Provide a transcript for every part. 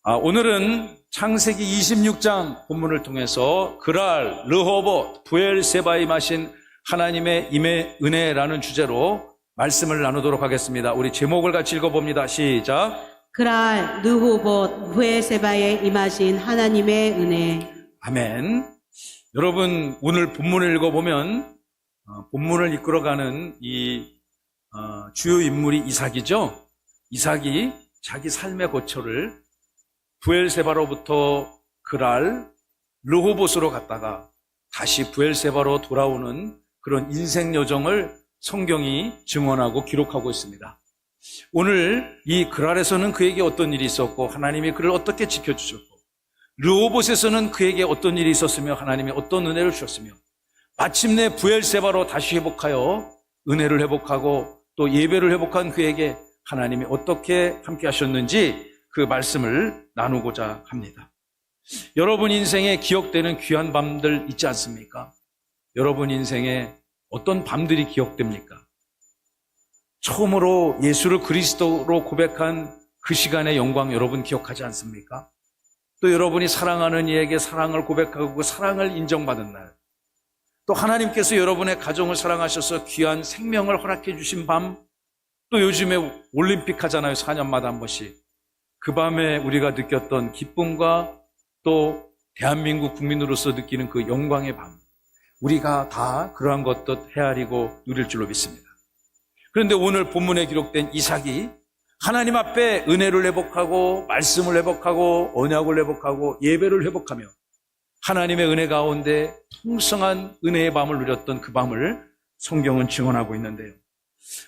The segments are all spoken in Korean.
오늘은 창세기 26장 본문을 통해서 그랄, 르호봇, 부엘세바에 마신 하나님의 임의 은혜라는 주제로 말씀을 나누도록 하겠습니다. 우리 제목을 같이 읽어봅니다. 시작. 그랄, 르호봇, 부엘세바에 임하신 하나님의 은혜. 아멘. 여러분, 오늘 본문을 읽어보면 본문을 이끌어가는 이 주요 인물이 이삭이죠. 이삭이 자기 삶의 고초를 부엘세바로부터 그랄, 르호봇으로 갔다가 다시 부엘세바로 돌아오는 그런 인생 여정을 성경이 증언하고 기록하고 있습니다. 오늘 이 그랄에서는 그에게 어떤 일이 있었고 하나님이 그를 어떻게 지켜주셨고, 르호봇에서는 그에게 어떤 일이 있었으며 하나님이 어떤 은혜를 주셨으며, 마침내 부엘세바로 다시 회복하여 은혜를 회복하고 또 예배를 회복한 그에게 하나님이 어떻게 함께 하셨는지 그 말씀을 나누고자 합니다. 여러분 인생에 기억되는 귀한 밤들 있지 않습니까? 여러분 인생에 어떤 밤들이 기억됩니까? 처음으로 예수를 그리스도로 고백한 그 시간의 영광 여러분 기억하지 않습니까? 또 여러분이 사랑하는 이에게 사랑을 고백하고 그 사랑을 인정받은 날, 또 하나님께서 여러분의 가정을 사랑하셔서 귀한 생명을 허락해 주신 밤, 또 요즘에 올림픽 하잖아요. 4년마다 한 번씩. 그 밤에 우리가 느꼈던 기쁨과 또 대한민국 국민으로서 느끼는 그 영광의 밤, 우리가 다 그러한 것도 헤아리고 누릴 줄로 믿습니다. 그런데 오늘 본문에 기록된 이삭이 하나님 앞에 은혜를 회복하고 말씀을 회복하고 언약을 회복하고 예배를 회복하며 하나님의 은혜 가운데 풍성한 은혜의 밤을 누렸던 그 밤을 성경은 증언하고 있는데요.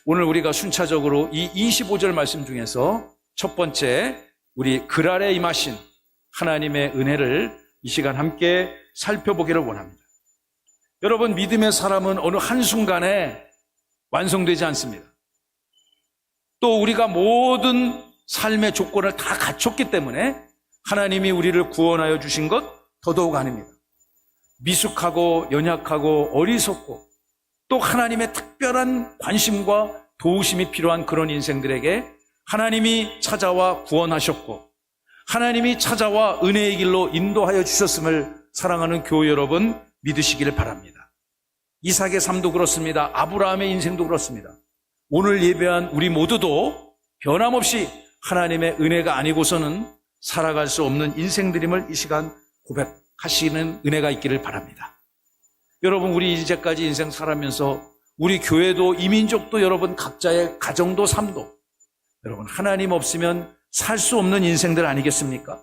오늘 우리가 순차적으로 이 25절 말씀 중에서 첫 번째, 우리 그랄에 임하신 하나님의 은혜를 이 시간 함께 살펴보기를 원합니다. 여러분, 믿음의 사람은 어느 한순간에 완성되지 않습니다. 또 우리가 모든 삶의 조건을 다 갖췄기 때문에 하나님이 우리를 구원하여 주신 것 더더욱 아닙니다. 미숙하고 연약하고 어리석고 또 하나님의 특별한 관심과 도우심이 필요한 그런 인생들에게 하나님이 찾아와 구원하셨고 하나님이 찾아와 은혜의 길로 인도하여 주셨음을 사랑하는 교회 여러분 믿으시기를 바랍니다. 이삭의 삶도 그렇습니다. 아브라함의 인생도 그렇습니다. 오늘 예배한 우리 모두도 변함없이 하나님의 은혜가 아니고서는 살아갈 수 없는 인생들임을 이 시간 고백하시는 은혜가 있기를 바랍니다. 여러분, 우리 이제까지 인생 살아면서 우리 교회도 이민족도 여러분 각자의 가정도 삶도 여러분 하나님 없으면 살 수 없는 인생들 아니겠습니까?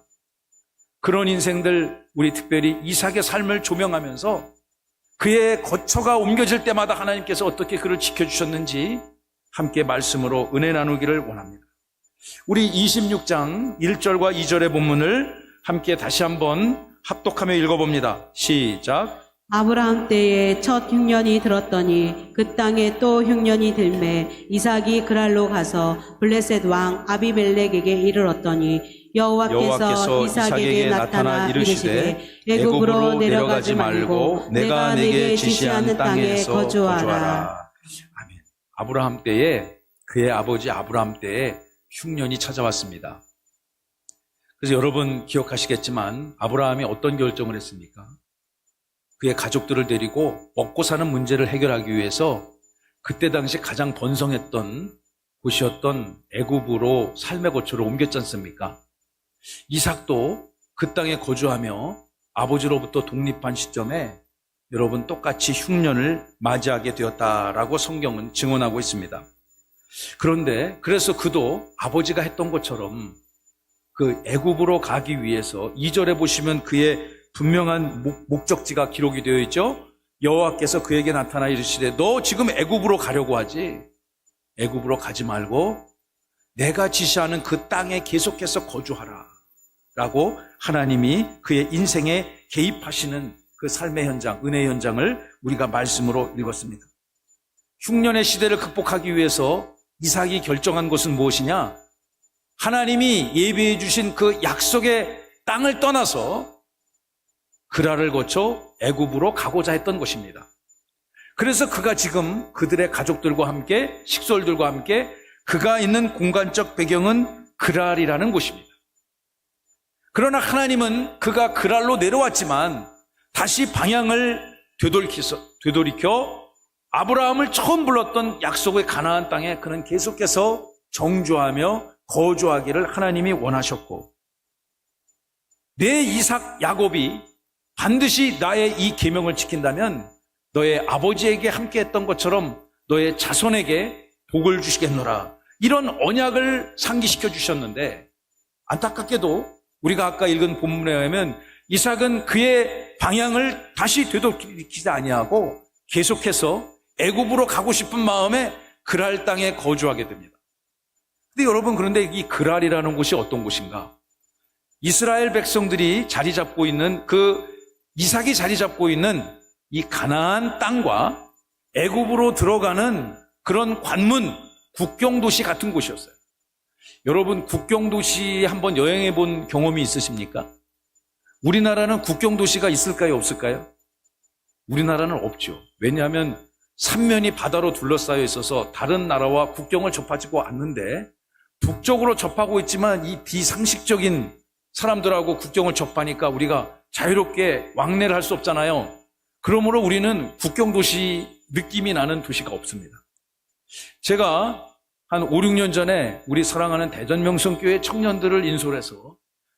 그런 인생들, 우리 특별히 이삭의 삶을 조명하면서 그의 거처가 옮겨질 때마다 하나님께서 어떻게 그를 지켜주셨는지 함께 말씀으로 은혜 나누기를 원합니다. 우리 26장 1절과 2절의 본문을 함께 다시 한번 합독하며 읽어봅니다. 시작. 아브라함 때에 첫 흉년이 들었더니 그 땅에 또 흉년이 들매 이삭이 그랄로 가서 블레셋 왕 아비멜렉에게 이르렀더니 여호와께서 이삭에게 나타나 이르시되 애굽으로 내려가지 말고 내가 내게 지시하는 땅에 거주하라. 아멘. 아브라함 때에 그의 아버지 아브라함 때에 흉년이 찾아왔습니다. 그래서 여러분 기억하시겠지만 아브라함이 어떤 결정을 했습니까? 그의 가족들을 데리고 먹고 사는 문제를 해결하기 위해서 그때 당시 가장 번성했던 곳이었던 애굽으로 삶의 고초를 옮겼지 않습니까? 이삭도 그 땅에 거주하며 아버지로부터 독립한 시점에 여러분 똑같이 흉년을 맞이하게 되었다라고 성경은 증언하고 있습니다. 그런데 그래서 그도 아버지가 했던 것처럼 그 애굽으로 가기 위해서 2절에 보시면 그의 분명한 목적지가 기록이 되어 있죠. 여호와께서 그에게 나타나 이르시되 너 지금 애굽으로 가려고 하지? 애굽으로 가지 말고 내가 지시하는 그 땅에 계속해서 거주하라 라고 하나님이 그의 인생에 개입하시는 그 삶의 현장, 은혜의 현장을 우리가 말씀으로 읽었습니다. 흉년의 시대를 극복하기 위해서 이삭이 결정한 것은 무엇이냐? 하나님이 예비해 주신 그 약속의 땅을 떠나서 그랄을 거쳐 애굽으로 가고자 했던 것입니다. 그래서 그가 지금 그들의 가족들과 함께 식솔들과 함께 그가 있는 공간적 배경은 그랄이라는 곳입니다. 그러나 하나님은 그가 그랄로 내려왔지만 다시 방향을 되돌이켜 아브라함을 처음 불렀던 약속의 가나안 땅에 그는 계속해서 정주하며 거주하기를 하나님이 원하셨고, 내 이삭 야곱이 반드시 나의 이 계명을 지킨다면 너의 아버지에게 함께했던 것처럼 너의 자손에게 복을 주시겠노라, 이런 언약을 상기시켜 주셨는데, 안타깝게도 우리가 아까 읽은 본문에 의하면 이삭은 그의 방향을 다시 되돌이키지 아니하고 계속해서 애굽으로 가고 싶은 마음에 그랄 땅에 거주하게 됩니다. 근데 여러분, 그런데 이 그랄이라는 곳이 어떤 곳인가? 이스라엘 백성들이 자리 잡고 있는, 이삭이 자리 잡고 있는 이 가나안 땅과 애굽으로 들어가는 그런 관문, 국경도시 같은 곳이었어요. 여러분, 국경도시 한번 여행해 본 경험이 있으십니까? 우리나라는 국경도시가 있을까요, 없을까요? 우리나라는 없죠. 왜냐하면 삼면이 바다로 둘러싸여 있어서 다른 나라와 국경을 접하지고 않는데, 북쪽으로 접하고 있지만 이 비상식적인 사람들하고 국경을 접하니까 우리가 자유롭게 왕래를 할 수 없잖아요. 그러므로 우리는 국경도시 느낌이 나는 도시가 없습니다. 제가 한 5, 6년 전에 우리 사랑하는 대전명성교회 청년들을 인솔해서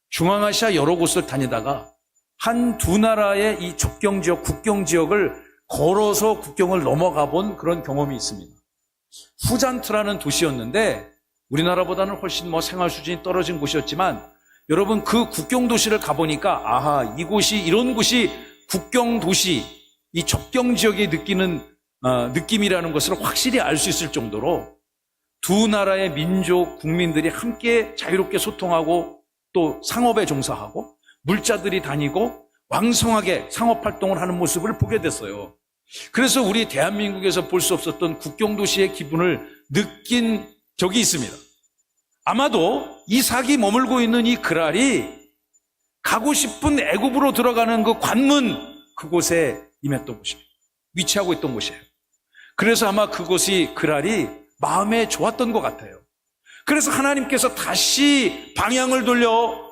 중앙아시아 여러 곳을 다니다가 한 두 나라의 이 접경지역, 국경지역을 걸어서 국경을 넘어가 본 그런 경험이 있습니다. 후잔트라는 도시였는데 우리나라보다는 훨씬 생활 수준이 떨어진 곳이었지만, 여러분, 그 국경도시를 가보니까 아하, 이곳이, 이런 곳이 국경도시, 이 접경지역에 느끼는 느낌이라는 것을 확실히 알 수 있을 정도로 두 나라의 민족, 국민들이 함께 자유롭게 소통하고 또 상업에 종사하고 물자들이 다니고 왕성하게 상업활동을 하는 모습을 보게 됐어요. 그래서 우리 대한민국에서 볼 수 없었던 국경도시의 기분을 느낀 적이 있습니다. 아마도 이삭이 머물고 있는 이 그랄이 가고 싶은 애굽으로 들어가는 그 관문, 그곳에 임했던 곳이에요. 위치하고 있던 곳이에요. 그래서 아마 그곳이, 그랄이 마음에 좋았던 것 같아요. 그래서 하나님께서 다시 방향을 돌려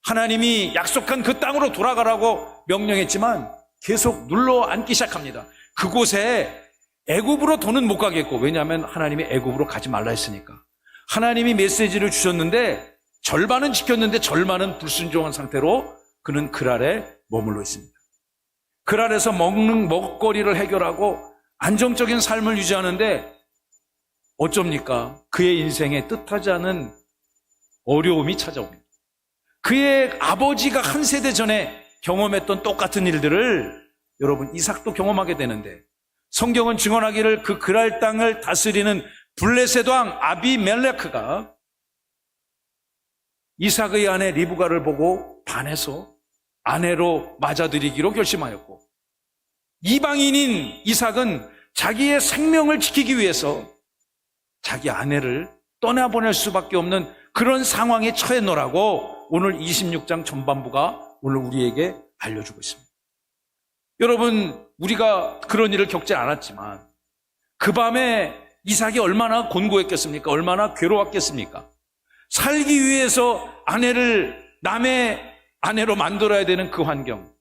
하나님이 약속한 그 땅으로 돌아가라고 명령했지만 계속 눌러 앉기 시작합니다. 그곳에 애굽으로 더는 못 가겠고, 왜냐하면 하나님이 애굽으로 가지 말라 했으니까. 하나님이 메시지를 주셨는데 절반은 지켰는데 절반은 불순종한 상태로 그는 그랄에 머물러 있습니다. 그랄에서 먹거리를 해결하고 안정적인 삶을 유지하는데 어쩝니까? 그의 인생에 뜻하지 않은 어려움이 찾아옵니다. 그의 아버지가 한 세대 전에 경험했던 똑같은 일들을 여러분, 이삭도 경험하게 되는데, 성경은 증언하기를 그 그랄 땅을 다스리는 블레셋 왕 아비멜레크가 이삭의 아내 리브가를 보고 반해서 아내로 맞아들이기로 결심하였고, 이방인인 이삭은 자기의 생명을 지키기 위해서 자기 아내를 떠나보낼 수밖에 없는 그런 상황에 처해놓으라고 오늘 26장 전반부가 오늘 우리에게 알려주고 있습니다. 여러분, 우리가 그런 일을 겪지 않았지만 그 밤에 이삭이 얼마나 곤고했겠습니까? 얼마나 괴로웠겠습니까? 살기 위해서 아내를 남의 아내로 만들어야 되는 그 환경.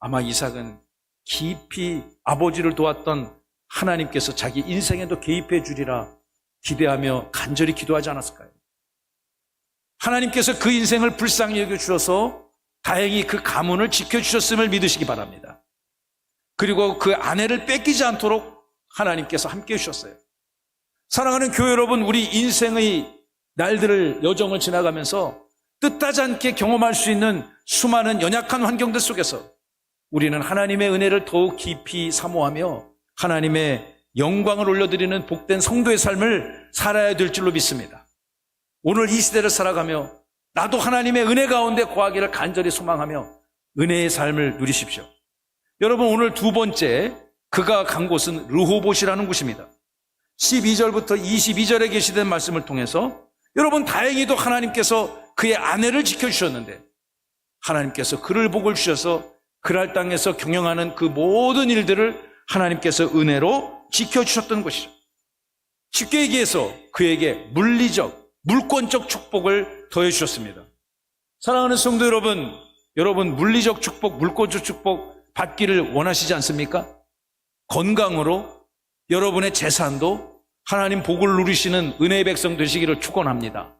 아마 이삭은 깊이 아버지를 도왔던 하나님께서 자기 인생에도 개입해 주리라 기대하며 간절히 기도하지 않았을까요? 하나님께서 그 인생을 불쌍히 여겨주셔서 다행히 그 가문을 지켜주셨음을 믿으시기 바랍니다. 그리고 그 아내를 뺏기지 않도록 하나님께서 함께해 주셨어요. 사랑하는 교회 여러분, 우리 인생의 날들을, 여정을 지나가면서 뜻하지 않게 경험할 수 있는 수많은 연약한 환경들 속에서 우리는 하나님의 은혜를 더욱 깊이 사모하며 하나님의 영광을 올려드리는 복된 성도의 삶을 살아야 될 줄로 믿습니다. 오늘 이 시대를 살아가며 나도 하나님의 은혜 가운데 거하기를 간절히 소망하며 은혜의 삶을 누리십시오. 여러분, 오늘 두 번째 그가 간 곳은 르호봇이라는 곳입니다. 12절부터 22절에 게시된 말씀을 통해서 여러분, 다행히도 하나님께서 그의 아내를 지켜주셨는데 하나님께서 그를 복을 주셔서 그랄 땅에서 경영하는 그 모든 일들을 하나님께서 은혜로 지켜주셨던 것이죠. 쉽게 얘기해서 그에게 물리적, 물권적 축복을 더해 주셨습니다. 사랑하는 성도 여러분, 여러분 물리적 축복, 물고적 축복 받기를 원하시지 않습니까? 건강으로 여러분의 재산도 하나님 복을 누리시는 은혜의 백성 되시기를 축원합니다.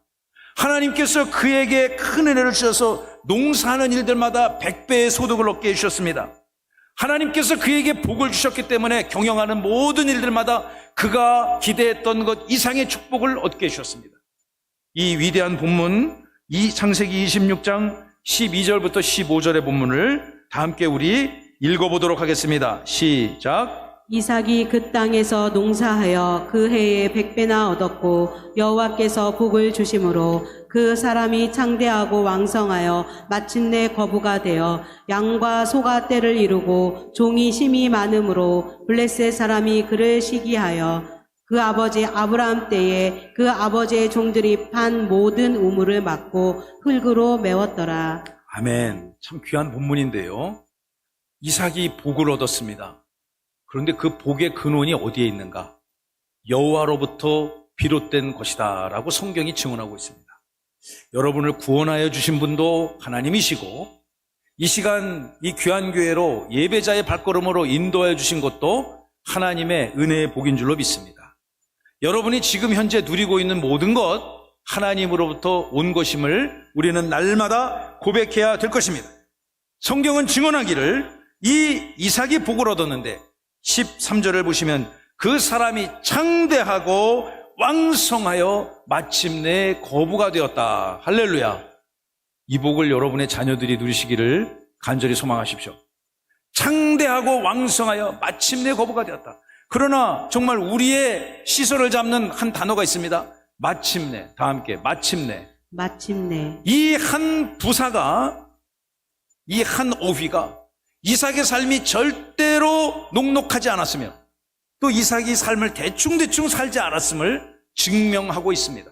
하나님께서 그에게 큰 은혜를 주셔서 농사하는 일들마다 100배의 소득을 얻게 해주셨습니다. 하나님께서 그에게 복을 주셨기 때문에 경영하는 모든 일들마다 그가 기대했던 것 이상의 축복을 얻게 해주셨습니다. 이 위대한 본문, 이 창세기 26장 12절부터 15절의 본문을 다 함께 우리 읽어보도록 하겠습니다. 시작. 이삭이 그 땅에서 농사하여 그 해에 100배나 얻었고 여호와께서 복을 주심으로 그 사람이 창대하고 왕성하여 마침내 거부가 되어 양과 소가 떼를 이루고 종이 심이 많음으로 블레셋 사람이 그를 시기하여 그 아버지 아브라함 때에 그 아버지의 종들이 판 모든 우물을 막고 흙으로 메웠더라. 아멘. 참 귀한 본문인데요. 이삭이 복을 얻었습니다. 그런데 그 복의 근원이 어디에 있는가? 여호와로부터 비롯된 것이다 라고 성경이 증언하고 있습니다. 여러분을 구원하여 주신 분도 하나님이시고 이 시간 이 귀한 교회로 예배자의 발걸음으로 인도하여 주신 것도 하나님의 은혜의 복인 줄로 믿습니다. 여러분이 지금 현재 누리고 있는 모든 것 하나님으로부터 온 것임을 우리는 날마다 고백해야 될 것입니다. 성경은 증언하기를 이 이삭이 복을 얻었는데 13절을 보시면 그 사람이 창대하고 왕성하여 마침내 거부가 되었다. 할렐루야. 이 복을 여러분의 자녀들이 누리시기를 간절히 소망하십시오. 창대하고 왕성하여 마침내 거부가 되었다. 그러나 정말 우리의 시선을 잡는 한 단어가 있습니다. 마침내. 다 함께 마침내. 마침내. 이 한 부사가, 이 한 오휘가 이삭의 삶이 절대로 녹록하지 않았으며 또 이삭이 삶을 대충대충 살지 않았음을 증명하고 있습니다.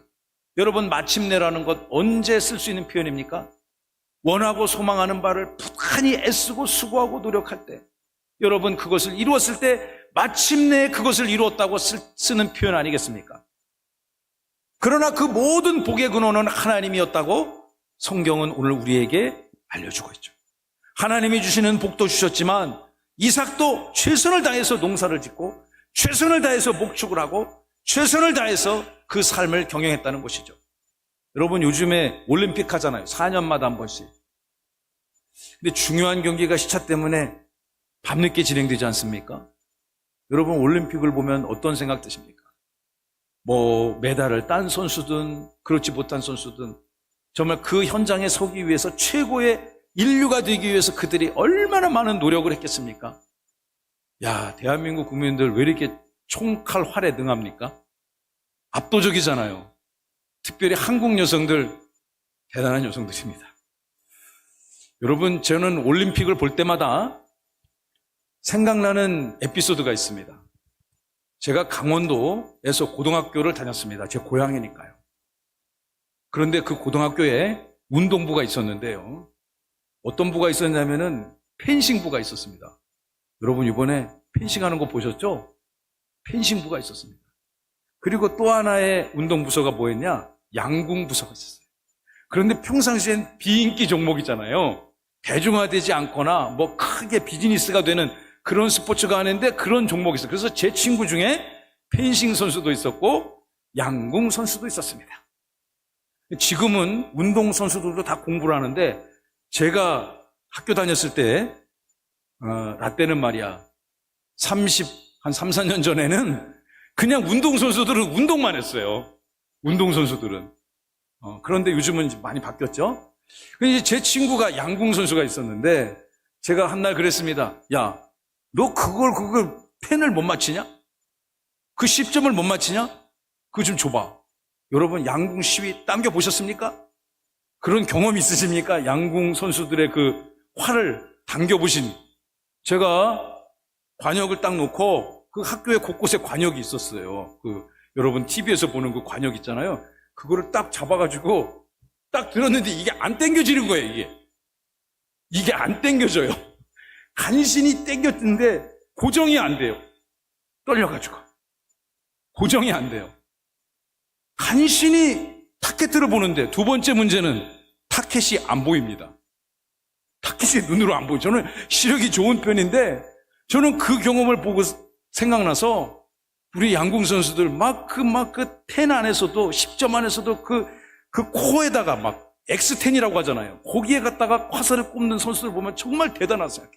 여러분, 마침내라는 것 언제 쓸 수 있는 표현입니까? 원하고 소망하는 바를 부단히 애쓰고 수고하고 노력할 때, 여러분 그것을 이루었을 때 마침내 그것을 이루었다고 쓰는 표현 아니겠습니까? 그러나 그 모든 복의 근원은 하나님이었다고 성경은 오늘 우리에게 알려주고 있죠. 하나님이 주시는 복도 주셨지만 이삭도 최선을 다해서 농사를 짓고 최선을 다해서 목축을 하고 최선을 다해서 그 삶을 경영했다는 것이죠. 여러분, 요즘에 올림픽 하잖아요. 4년마다 한 번씩. 근데 중요한 경기가 시차 때문에 밤늦게 진행되지 않습니까? 여러분, 올림픽을 보면 어떤 생각 드십니까? 뭐 메달을 딴 선수든 그렇지 못한 선수든 정말 그 현장에 서기 위해서 최고의 인류가 되기 위해서 그들이 얼마나 많은 노력을 했겠습니까? 야, 대한민국 국민들 왜 이렇게 총칼 활에 능합니까? 압도적이잖아요. 특별히 한국 여성들 대단한 여성들입니다. 여러분, 저는 올림픽을 볼 때마다 생각나는 에피소드가 있습니다. 제가 강원도에서 고등학교를 다녔습니다. 제 고향이니까요. 그런데 그 고등학교에 운동부가 있었는데요. 어떤 부가 있었냐면은 펜싱부가 있었습니다. 여러분, 이번에 펜싱하는 거 보셨죠? 펜싱부가 있었습니다. 그리고 또 하나의 운동부서가 뭐였냐? 양궁부서가 있었어요. 그런데 평상시엔 비인기 종목이잖아요. 대중화되지 않거나 뭐 크게 비즈니스가 되는 그런 스포츠가 아닌데 그런 종목이 있어요. 그래서 제 친구 중에 펜싱 선수도 있었고 양궁 선수도 있었습니다. 지금은 운동 선수들도 다 공부를 하는데 제가 학교 다녔을 때 라떼는 말이야 한 3, 4년 전에는 그냥 운동선수들은 운동만 했어요. 운동선수들은. 그런데 요즘은 이제 많이 바뀌었죠. 이제 제 친구가 양궁 선수가 있었는데 제가 한날 그랬습니다. 야, 너 그걸 펜을 못 맞히냐? 그 10점을 못 맞히냐? 그거 좀 줘봐. 여러분, 양궁 시위 당겨보셨습니까? 그런 경험 있으십니까? 양궁 선수들의 그 활을 당겨보신. 제가 관역을 딱 놓고 그 학교에 곳곳에 관역이 있었어요. 여러분 TV에서 보는 그 관역 있잖아요. 그거를 딱 잡아가지고 딱 들었는데 이게 안 당겨지는 거예요. 이게 안 당겨져요. 간신히 당겼는데 고정이 안 돼요. 떨려가지고 고정이 안 돼요. 간신히 타켓트를 보는데 두 번째 문제는 타켓이 안 보입니다. 타켓이 눈으로 안 보여요. 저는 시력이 좋은 편인데 저는 그 경험을 보고 생각나서 우리 양궁 선수들 텐 안에서도 10점 안에서도 그 코에다가 막 X10이라고 하잖아요. 거기에 갖다가 화살을 꼽는 선수들 보면 정말 대단하세요.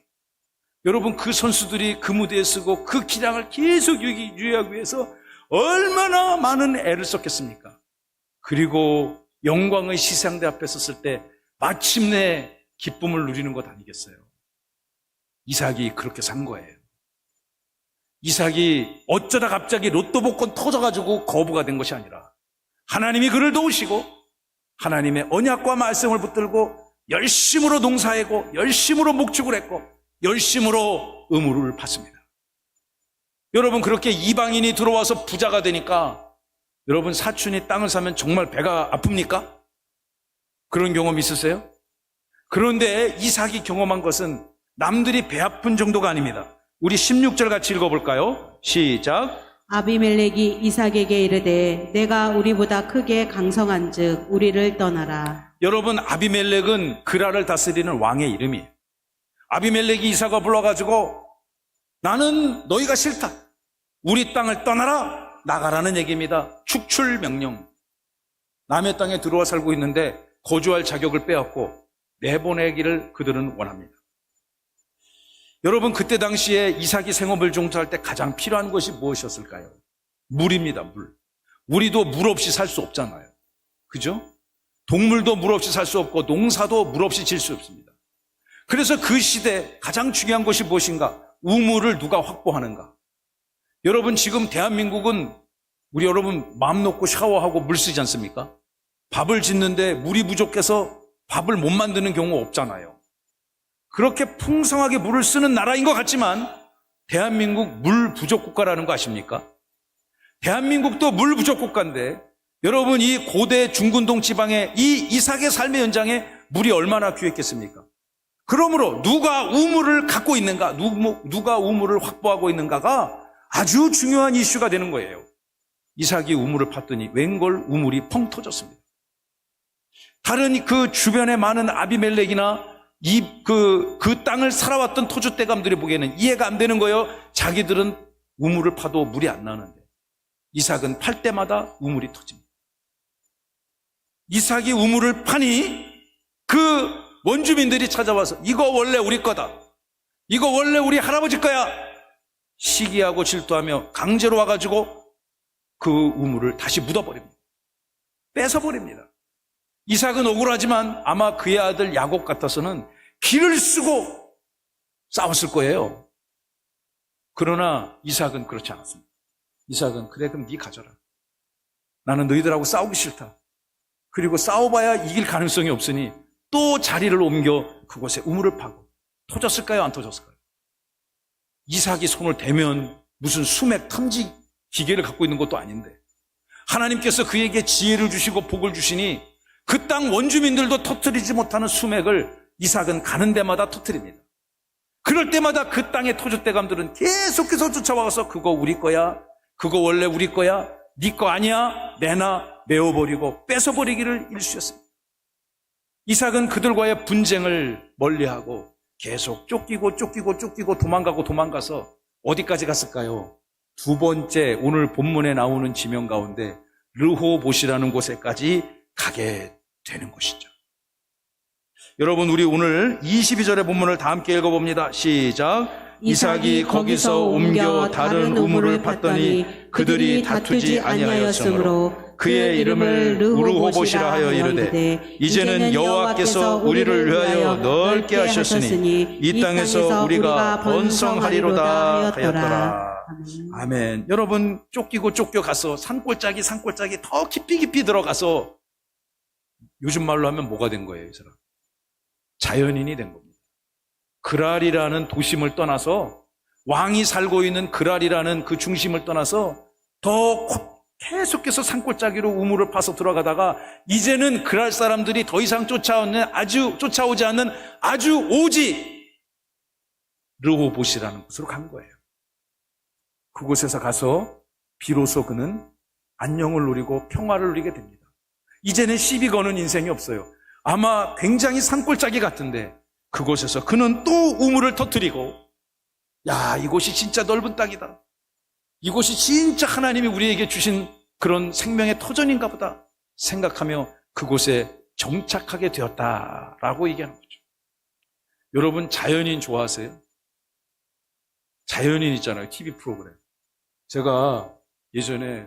여러분, 그 선수들이 그 무대에 서고 그 기량을 계속 유지하기 위해서 얼마나 많은 애를 썼겠습니까? 그리고 영광의 시상대 앞에 섰을 때 마침내 기쁨을 누리는 것 아니겠어요? 이삭이 그렇게 산 거예요. 이삭이 어쩌다 갑자기 로또 복권 터져가지고 거부가 된 것이 아니라 하나님이 그를 도우시고 하나님의 언약과 말씀을 붙들고 열심으로 농사하고 열심으로 목축을 했고 열심으로 의무를 받습니다. 여러분, 그렇게 이방인이 들어와서 부자가 되니까 여러분, 사촌이 땅을 사면 정말 배가 아픕니까? 그런 경험 있으세요? 그런데 이삭이 경험한 것은 남들이 배 아픈 정도가 아닙니다. 우리 16절 같이 읽어볼까요? 시작. 아비멜렉이 이삭에게 이르되 내가 우리보다 크게 강성한즉 우리를 떠나라. 여러분, 아비멜렉은 그라를 다스리는 왕의 이름이에요. 아비멜렉이 이삭을 불러가지고 나는 너희가 싫다, 우리 땅을 떠나라, 나가라는 얘기입니다. 축출 명령. 남의 땅에 들어와 살고 있는데 거주할 자격을 빼앗고 내보내기를 그들은 원합니다. 여러분, 그때 당시에 이삭이 생업을 종사할 때 가장 필요한 것이 무엇이었을까요? 물입니다. 물. 우리도 물 없이 살 수 없잖아요. 그죠? 동물도 물 없이 살 수 없고 농사도 물 없이 질 수 없습니다. 그래서 그 시대 가장 중요한 것이 무엇인가? 우물을 누가 확보하는가? 여러분, 지금 대한민국은 우리 여러분 마음 놓고 샤워하고 물 쓰지 않습니까? 밥을 짓는데 물이 부족해서 밥을 못 만드는 경우 없잖아요. 그렇게 풍성하게 물을 쓰는 나라인 것 같지만 대한민국 물 부족 국가라는 거 아십니까? 대한민국도 물 부족 국가인데 여러분, 이 고대 중근동 지방의 이 이삭의 삶의 현장에 물이 얼마나 귀했겠습니까? 그러므로 누가 우물을 갖고 있는가, 누가 우물을 확보하고 있는가가 아주 중요한 이슈가 되는 거예요. 이삭이 우물을 팠더니 웬걸 우물이 펑 터졌습니다. 다른 그 주변에 많은 아비멜렉이나 그 땅을 살아왔던 토주대감들이 보기에는 이해가 안 되는 거예요. 자기들은 우물을 파도 물이 안 나는데 이삭은 팔 때마다 우물이 터집니다. 이삭이 우물을 파니 그 원주민들이 찾아와서 이거 원래 우리 거다, 이거 원래 우리 할아버지 거야, 시기하고 질투하며 강제로 와가지고 그 우물을 다시 묻어버립니다. 뺏어버립니다. 이삭은 억울하지만 아마 그의 아들 야곱 같아서는 기를 쓰고 싸웠을 거예요. 그러나 이삭은 그렇지 않았습니다. 이삭은 그래, 그럼 네 가져라. 나는 너희들하고 싸우기 싫다. 그리고 싸워봐야 이길 가능성이 없으니 또 자리를 옮겨 그곳에 우물을 파고. 터졌을까요? 안 터졌을까요? 이삭이 손을 대면 무슨 수맥 탐지 기계를 갖고 있는 것도 아닌데 하나님께서 그에게 지혜를 주시고 복을 주시니 그 땅 원주민들도 터뜨리지 못하는 수맥을 이삭은 가는 데마다 터뜨립니다. 그럴 때마다 그 땅의 토주대감들은 계속해서 쫓아와서 그거 우리 거야, 그거 원래 우리 거야, 네 거 아니야, 내놔, 메워버리고 뺏어버리기를 일쑤였습니다. 이삭은 그들과의 분쟁을 멀리하고 계속 쫓기고 도망가서 어디까지 갔을까요? 두 번째, 오늘 본문에 나오는 지명 가운데 르호봇이라는 곳에까지 가게 되는 것이죠. 여러분, 우리 오늘 22절의 본문을 다 함께 읽어봅니다. 시작. 이삭이 거기서 옮겨 다른 우물을 팠더니 그들이 다투지 아니하였으므로 그의 이름을 르호봇이라 하여 이르되 이제는 여호와께서 우리를 위하여 넓게 하셨으니 이 땅에서 우리가 번성하리로다 하였더라. 아멘. 여러분, 쫓겨가서 산골짜기 더 깊이 들어가서 요즘 말로 하면 뭐가 된 거예요, 이 사람? 자연인이 된 겁니다. 그랄이라는 도심을 떠나서, 왕이 살고 있는 그랄이라는 그 중심을 떠나서 더 계속해서 산골짜기로 우물을 파서 들어가다가 이제는 그랄 사람들이 더 이상 쫓아오지 않는 아주 오지 르호봇이라는 곳으로 간 거예요. 그곳에서 가서 비로소 그는 안녕을 누리고 평화를 누리게 됩니다. 이제는 시비 거는 인생이 없어요. 아마 굉장히 산골짜기 같은데 그곳에서 그는 또 우물을 터뜨리고, 야, 이곳이 진짜 넓은 땅이다. 이곳이 진짜 하나님이 우리에게 주신 그런 생명의 터전인가 보다 생각하며 그곳에 정착하게 되었다라고 얘기하는 거죠. 여러분, 자연인 좋아하세요? 자연인 있잖아요, TV 프로그램. 제가 예전에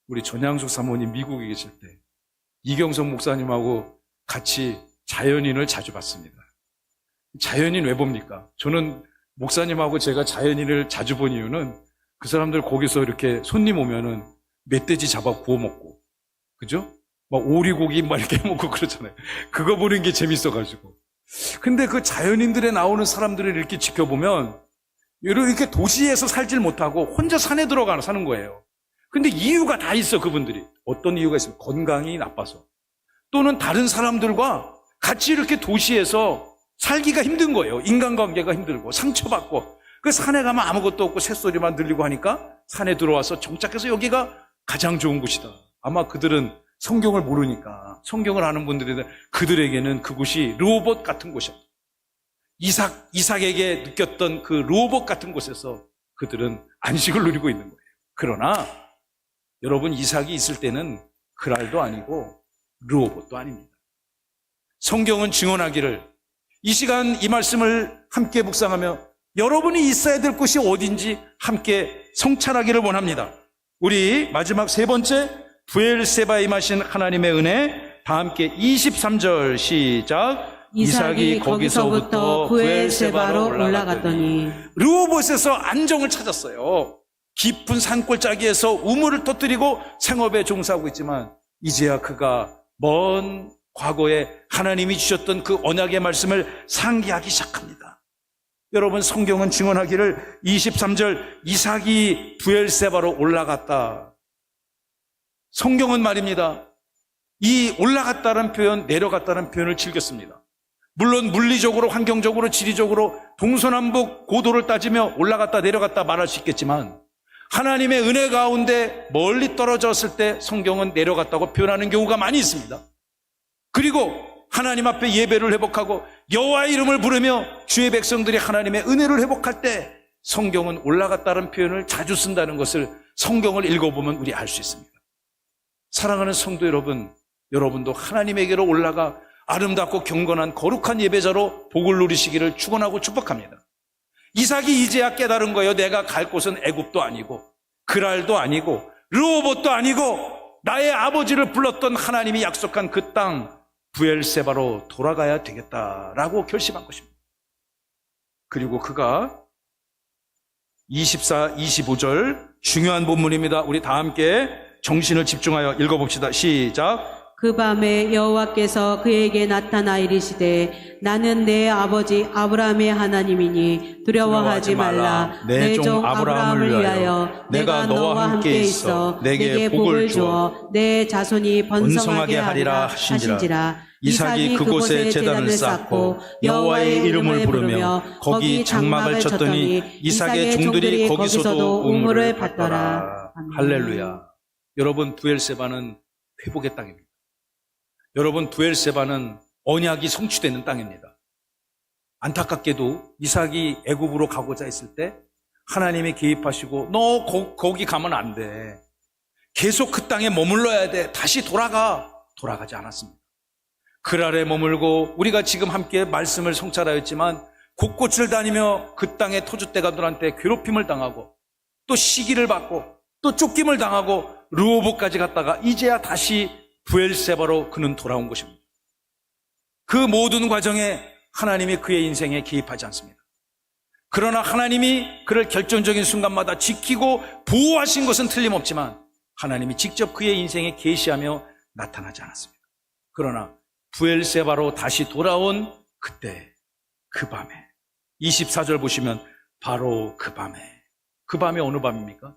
우리 전양숙 사모님 미국에 계실 때 이경성 목사님하고 같이 자연인을 자주 봤습니다. 자연인 왜 봅니까? 저는 목사님하고 제가 자연인을 자주 본 이유는 그 사람들 거기서 이렇게 손님 오면은 멧돼지 잡아 구워 먹고, 그죠? 막 오리고기 막 이렇게 먹고 그러잖아요. 그거 보는 게 재밌어가지고. 근데 그 자연인들에 나오는 사람들을 이렇게 지켜보면 이렇게 도시에서 살질 못하고 혼자 산에 들어가 사는 거예요. 근데 이유가 다 있어, 그분들이. 어떤 이유가 있어요? 건강이 나빠서. 또는 다른 사람들과 같이 이렇게 도시에서 살기가 힘든 거예요. 인간관계가 힘들고 상처받고. 그 산에 가면 아무것도 없고 새소리만 들리고 하니까 산에 들어와서 정착해서 여기가 가장 좋은 곳이다. 아마 그들은 성경을 모르니까, 성경을 아는 분들이 그들에게는 그곳이 르호봇 같은 곳이었다. 이삭에게 느꼈던 그 르호봇 같은 곳에서 그들은 안식을 누리고 있는 거예요. 그러나 여러분, 이삭이 있을 때는 그랄도 아니고 르호봇도 아닙니다. 성경은 증언하기를, 이 시간 이 말씀을 함께 묵상하며 여러분이 있어야 될 곳이 어딘지 함께 성찰하기를 원합니다. 우리 마지막 세 번째, 브엘세바에 임하신 하나님의 은혜, 다 함께 23절 시작. 이삭이 거기서부터 브엘세바로 올라갔더니. 르호봇에서 안정을 찾았어요. 깊은 산골짜기에서 우물을 터뜨리고 생업에 종사하고 있지만 이제야 그가 먼 과거에 하나님이 주셨던 그 언약의 말씀을 상기하기 시작합니다. 여러분, 성경은 증언하기를 23절 이삭이 브엘세바로 올라갔다. 성경은 말입니다, 이 올라갔다는 표현, 내려갔다는 표현을 즐겼습니다. 물론 물리적으로, 환경적으로, 지리적으로 동서남북 고도를 따지며 올라갔다 내려갔다 말할 수 있겠지만 하나님의 은혜 가운데 멀리 떨어졌을 때 성경은 내려갔다고 표현하는 경우가 많이 있습니다. 그리고 하나님 앞에 예배를 회복하고 여호와의 이름을 부르며 주의 백성들이 하나님의 은혜를 회복할 때 성경은 올라갔다는 표현을 자주 쓴다는 것을 성경을 읽어보면 우리 알 수 있습니다. 사랑하는 성도 여러분, 여러분도 하나님에게로 올라가 아름답고 경건한 거룩한 예배자로 복을 누리시기를 축원하고 축복합니다. 이삭이 이제야 깨달은 거예요. 내가 갈 곳은 애굽도 아니고 그랄도 아니고 르호봇도 아니고 나의 아버지를 불렀던 하나님이 약속한 그 땅 브엘세바로 돌아가야 되겠다라고 결심한 것입니다. 그리고 그가 24, 25절 중요한 본문입니다. 우리 다 함께 정신을 집중하여 읽어봅시다. 시작. 그 밤에 여호와께서 그에게 나타나 이르시되 나는 내 아버지 아브라함의 하나님이니 두려워하지 말라. 내 종 아브라함을 위하여 내가 너와 함께 있어 내게 복을 주어 내 자손이 번성하게 하리라 하신지라. 이삭이 그곳에 제단을 쌓고 여호와의 이름을 부르며 거기 장막을 쳤더니 이삭의 종들이 거기서도 우물을 받더라. 할렐루야. 여러분, 브엘세바는 회복의 땅입니다. 여러분, 브엘세바는 언약이 성취되는 땅입니다. 안타깝게도 이삭이 애굽으로 가고자 했을 때 하나님이 개입하시고 너 거기 가면 안 돼. 계속 그 땅에 머물러야 돼. 다시 돌아가지 않았습니다. 그랄에 머물고 우리가 지금 함께 말씀을 성찰하였지만 곳곳을 다니며 그 땅의 터줏대감들한테 괴롭힘을 당하고 또 시기를 받고 또 쫓김을 당하고 르호봇까지 갔다가 이제야 다시 브엘세바로 그는 돌아온 것입니다. 그 모든 과정에 하나님이 그의 인생에 개입하지 않습니다. 그러나 하나님이 그를 결정적인 순간마다 지키고 보호하신 것은 틀림없지만 하나님이 직접 그의 인생에 계시하며 나타나지 않았습니다. 그러나 브엘세바로 다시 돌아온 그때, 그 밤에 24절 보시면 바로 그 밤에 어느 밤입니까?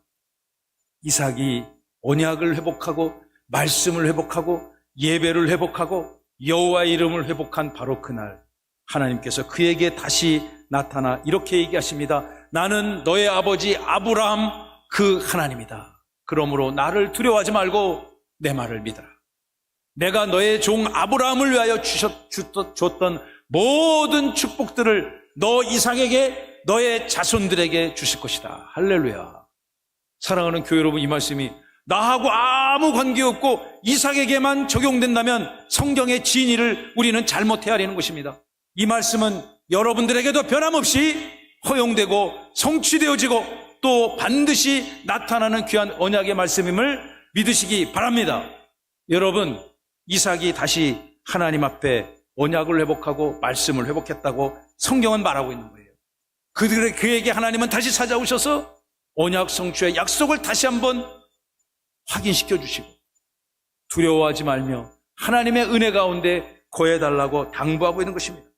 이삭이 언약을 회복하고 말씀을 회복하고 예배를 회복하고 여호와의 이름을 회복한 바로 그날 하나님께서 그에게 다시 나타나 이렇게 얘기하십니다. 나는 너의 아버지 아브라함 그 하나님이다. 그러므로 나를 두려워하지 말고 내 말을 믿어라. 내가 너의 종 아브라함을 위하여 줬던 모든 축복들을 너 이삭에게 너의 자손들에게 주실 것이다. 할렐루야. 사랑하는 교회 여러분, 이 말씀이 나하고 아무 관계없고 이삭에게만 적용된다면 성경의 진의를 우리는 잘못 헤아리는 것입니다. 이 말씀은 여러분들에게도 변함없이 허용되고 성취되어지고 또 반드시 나타나는 귀한 언약의 말씀임을 믿으시기 바랍니다. 여러분, 이삭이 다시 하나님 앞에 언약을 회복하고 말씀을 회복했다고 성경은 말하고 있는 거예요. 그에게 하나님은 다시 찾아오셔서 언약 성취의 약속을 다시 한번 확인시켜 주시고 두려워하지 말며 하나님의 은혜 가운데 거해달라고 당부하고 있는 것입니다.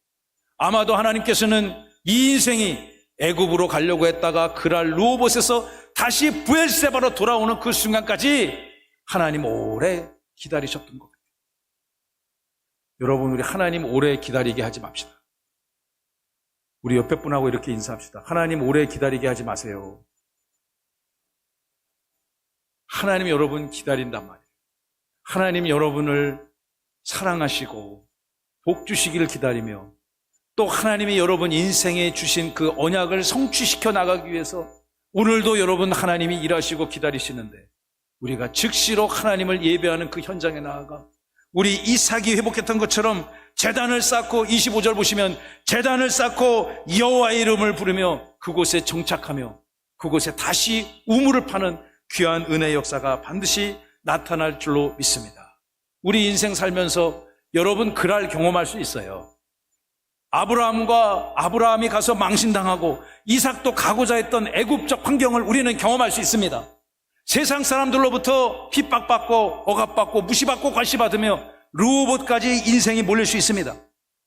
아마도 하나님께서는 이 인생이 애굽으로 가려고 했다가 그랄 루오봇에서 다시 브엘세바로 돌아오는 그 순간까지 하나님 오래 기다리셨던 것 같아요. 여러분, 우리 하나님 오래 기다리게 하지 맙시다. 우리 옆에 분하고 이렇게 인사합시다. 하나님 오래 기다리게 하지 마세요. 하나님 여러분 기다린단 말이에요. 하나님 여러분을 사랑하시고 복 주시기를 기다리며 또 하나님이 여러분 인생에 주신 그 언약을 성취시켜 나가기 위해서 오늘도 여러분 하나님이 일하시고 기다리시는데 우리가 즉시로 하나님을 예배하는 그 현장에 나아가 우리 이삭이 회복했던 것처럼 제단을 쌓고 25절 보시면 제단을 쌓고 여호와의 이름을 부르며 그곳에 정착하며 그곳에 다시 우물을 파는 귀한 은혜의 역사가 반드시 나타날 줄로 믿습니다. 우리 인생 살면서 여러분 그날 경험할 수 있어요. 아브라함이 가서 망신당하고 이삭도 가고자 했던 애굽적 환경을 우리는 경험할 수 있습니다. 세상 사람들로부터 핍박받고 억압받고 무시받고 괄시받으며 루오봇까지 인생이 몰릴 수 있습니다.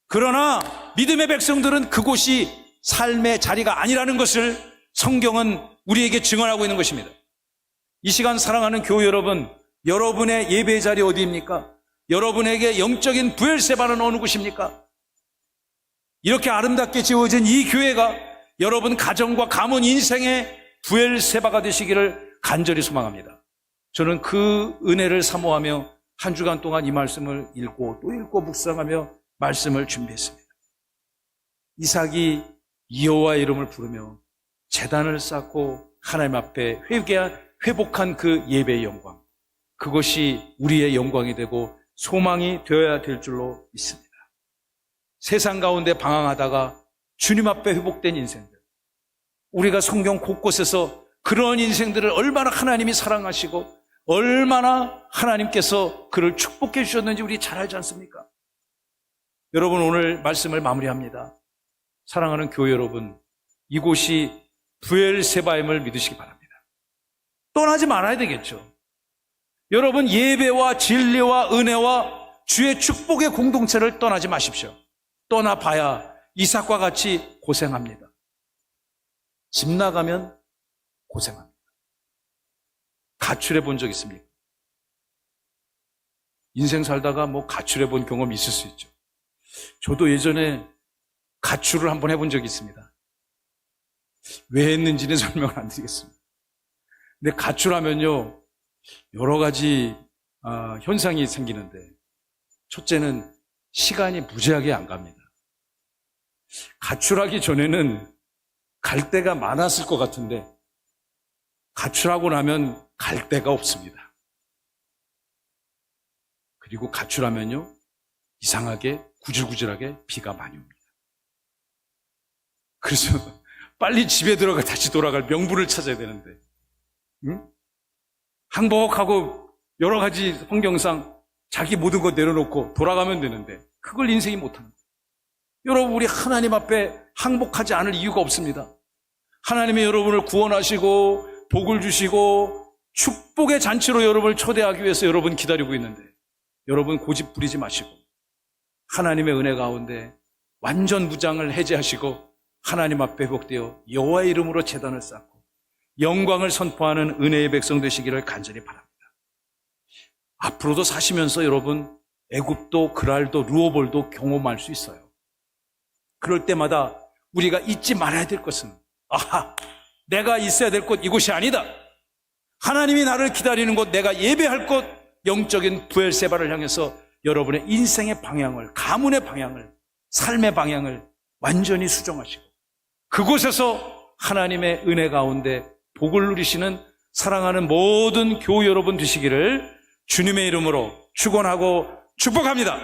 그러나 믿음의 백성들은 그곳이 삶의 자리가 아니라는 것을 성경은 우리에게 증언하고 있는 것입니다. 이 시간 사랑하는 교회 여러분, 여러분의 예배의 자리 어디입니까? 여러분에게 영적인 브엘세바는 어느 곳입니까? 이렇게 아름답게 지어진 이 교회가 여러분 가정과 가문 인생의 브엘세바가 되시기를 간절히 소망합니다. 저는 그 은혜를 사모하며 한 주간 동안 이 말씀을 읽고 또 읽고 묵상하며 말씀을 준비했습니다. 이삭이 여호와의 이름을 부르며 제단을 쌓고 하나님 앞에 회복한 그 예배의 영광, 그것이 우리의 영광이 되고 소망이 되어야 될 줄로 믿습니다. 세상 가운데 방황하다가 주님 앞에 회복된 인생들, 우리가 성경 곳곳에서 그런 인생들을 얼마나 하나님이 사랑하시고 얼마나 하나님께서 그를 축복해 주셨는지 우리 잘 알지 않습니까? 여러분, 오늘 말씀을 마무리합니다. 사랑하는 교회 여러분, 이곳이 브엘세바임을 믿으시기 바랍니다. 떠나지 말아야 되겠죠. 여러분, 예배와 진리와 은혜와 주의 축복의 공동체를 떠나지 마십시오. 떠나봐야 이삭과 같이 고생합니다. 집 나가면 고생합니다. 가출해 본 적 있습니까? 인생 살다가 가출해 본 경험 있을 수 있죠. 저도 예전에 가출을 한번 해본 적이 있습니다. 왜 했는지는 설명을 안 드리겠습니다. 근데 가출하면요, 여러 가지 현상이 생기는데, 첫째는 시간이 무지하게 안 갑니다. 가출하기 전에는 갈 데가 많았을 것 같은데 가출하고 나면 갈 데가 없습니다. 그리고 가출하면요, 이상하게 구질구질하게 비가 많이 옵니다. 그래서 빨리 집에 들어가 다시 돌아갈 명분을 찾아야 되는데, 항복하고 여러 가지 환경상 자기 모든 것 내려놓고 돌아가면 되는데 그걸 인생이 못하는 거예요. 여러분, 우리 하나님 앞에 항복하지 않을 이유가 없습니다. 하나님이 여러분을 구원하시고 복을 주시고 축복의 잔치로 여러분을 초대하기 위해서 여러분 기다리고 있는데, 여러분 고집 부리지 마시고 하나님의 은혜 가운데 완전 무장을 해제하시고 하나님 앞에 회복되어 여호와의 이름으로 제단을 쌓고 영광을 선포하는 은혜의 백성 되시기를 간절히 바랍니다. 앞으로도 사시면서 여러분 애굽도 그랄도 루오볼도 경험할 수 있어요. 그럴 때마다 우리가 잊지 말아야 될 것은, 내가 있어야 될 곳 이곳이 아니다. 하나님이 나를 기다리는 곳, 내가 예배할 곳, 영적인 브엘세바를 향해서 여러분의 인생의 방향을, 가문의 방향을, 삶의 방향을 완전히 수정하시고 그곳에서 하나님의 은혜 가운데 복을 누리시는 사랑하는 모든 교우 여러분 되시기를 주님의 이름으로 축원하고 축복합니다.